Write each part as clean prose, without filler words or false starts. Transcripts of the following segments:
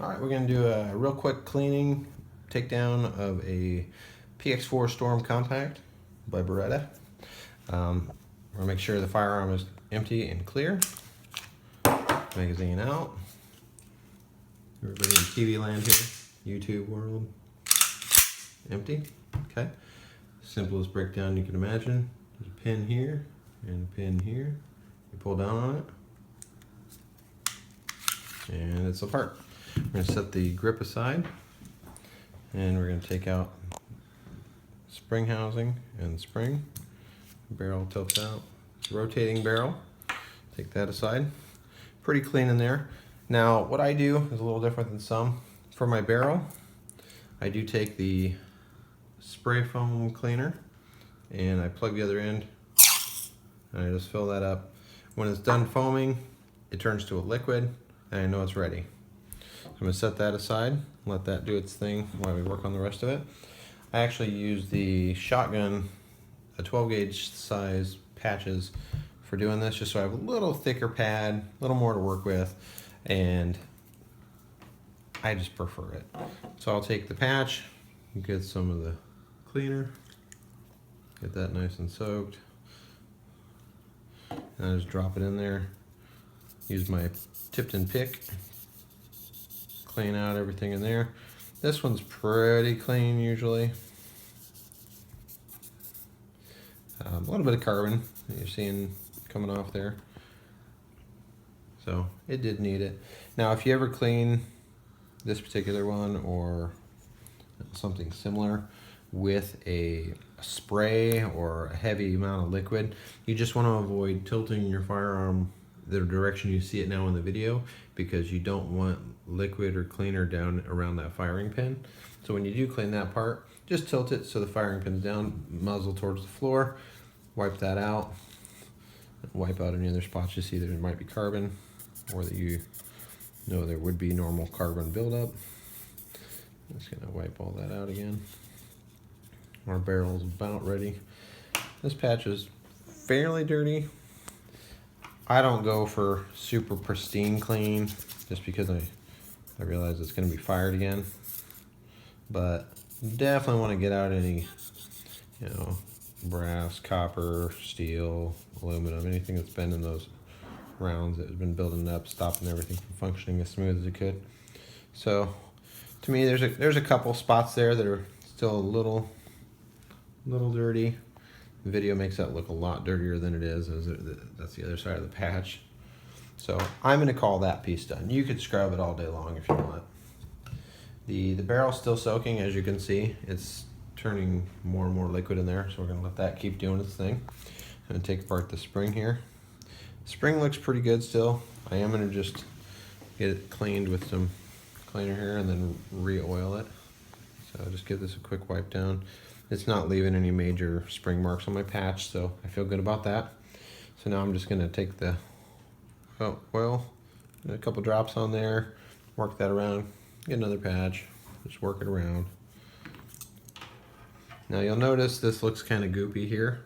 All right, we're gonna do a real quick cleaning takedown of a px4 Storm Compact by Beretta. We're gonna make sure the firearm is empty and clear. Magazine out. Everybody in TV land here, YouTube world. Empty, okay. Simplest breakdown you can imagine. There's a pin here and a pin here. You pull down on it and it's apart. We're going to set the grip aside and we're going to take out spring housing and spring. Barrel tilts out. It's a rotating barrel. Take that aside. Pretty clean in there. Now what I do is a little different than some. For my barrel, I do take the spray foam cleaner and I plug the other end and I just fill that up. When it's done foaming, it turns to a liquid and I know it's ready. I'm going to set that aside, let that do its thing while we work on the rest of it. I actually use the shotgun, a 12 gauge size patches for doing this, just so I have a little thicker pad, a little more to work with, and I just prefer it. So I'll take the patch, get some of the cleaner, get that nice and soaked, and I just drop it in there. Use my Tipton pick, clean out everything in there. This one's pretty clean usually. A little bit of carbon that you're seeing coming off there. So it did need it. Now if you ever clean this particular one or something similar with a spray or a heavy amount of liquid, you just want to avoid tilting your firearm the direction you see it now in the video, because you don't want liquid or cleaner down around that firing pin. So when you do clean that part, just tilt it so the firing pin's down, muzzle towards the floor, wipe that out, wipe out any other spots you see there might be carbon or that you know there would be normal carbon buildup. I'm just gonna wipe all that out again. Our barrel's about ready. This patch is fairly dirty. I don't go for super pristine clean just because I realize it's going to be fired again, but definitely want to get out any, brass, copper, steel, aluminum, anything that's been in those rounds that has been building up, stopping everything from functioning as smooth as it could. So to me, there's a couple spots there that are still a little dirty. The video makes that look a lot dirtier than it is. That's the other side of the patch. So I'm going to call that piece done. You could scrub it all day long if you want. The barrel's still soaking, as you can see. It's turning more and more liquid in there, so we're going to let that keep doing its thing. I'm going to take apart the spring here. The spring looks pretty good still. I am going to just get it cleaned with some cleaner here and then re-oil it. So I'll just give this a quick wipe down. It's not leaving any major spring marks on my patch, so I feel good about that. So now I'm just going to take the oil, a couple drops on there, work that around, get another patch, just work it around. Now you'll notice this looks kind of goopy here.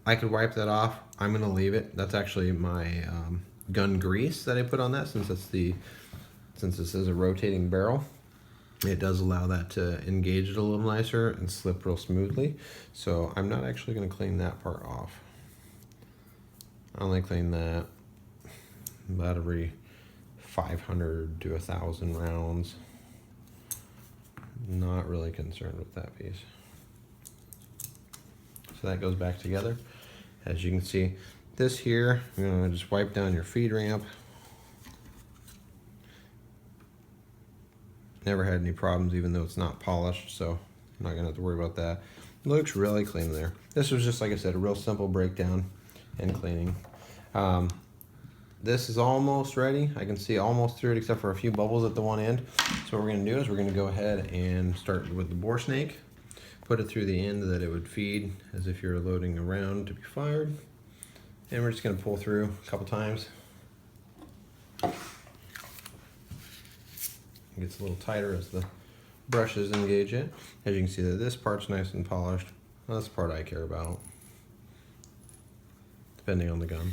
I could wipe that off. I'm going to leave it. That's actually my gun grease that I put on that, since this is a rotating barrel. It does allow that to engage it a little nicer and slip real smoothly. So I'm not actually going to clean that part off. I only clean that about every 500 to 1,000 rounds. Not really concerned with that piece. So that goes back together. As you can see, this here, I'm going to just wipe down your feed ramp. Never had any problems, even though it's not polished, so I'm not gonna have to worry about that. It looks really clean there. This was just, like I said, a real simple breakdown and cleaning. This is almost ready. I can see almost through it except for a few bubbles at the one end. So what we're gonna do is we're gonna go ahead and start with the bore snake, put it through the end that it would feed as if you're loading a round to be fired. And we're just gonna pull through a couple times. It gets a little tighter as the brushes engage it. As you can see, that this part's nice and polished. Well, that's the part I care about, depending on the gun.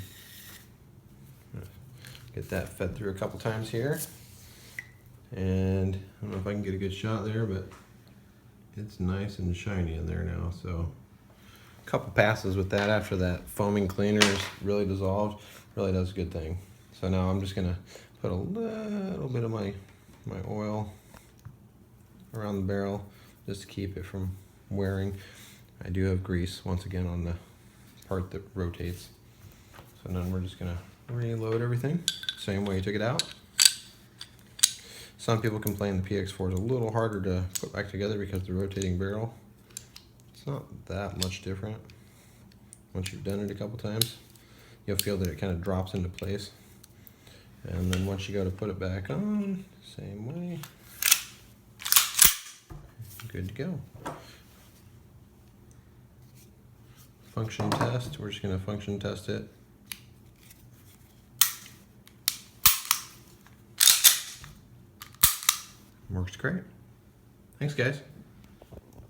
Get that fed through a couple times here. And I don't know if I can get a good shot there, but it's nice and shiny in there now. So a couple passes with that after that foaming cleaner is really dissolved, really does a good thing. So now I'm just gonna put a little bit of my oil around the barrel just to keep it from wearing. I do have grease once again on the part that rotates. So then we're just gonna reload everything, same way you took it out. Some people complain the px4 is a little harder to put back together because of the rotating barrel. It's not that much different. Once you've done it a couple times, you'll feel that it kind of drops into place. And then once you go to put it back on, same way, good to go. Function test, we're just gonna function test it. Works great. Thanks, guys.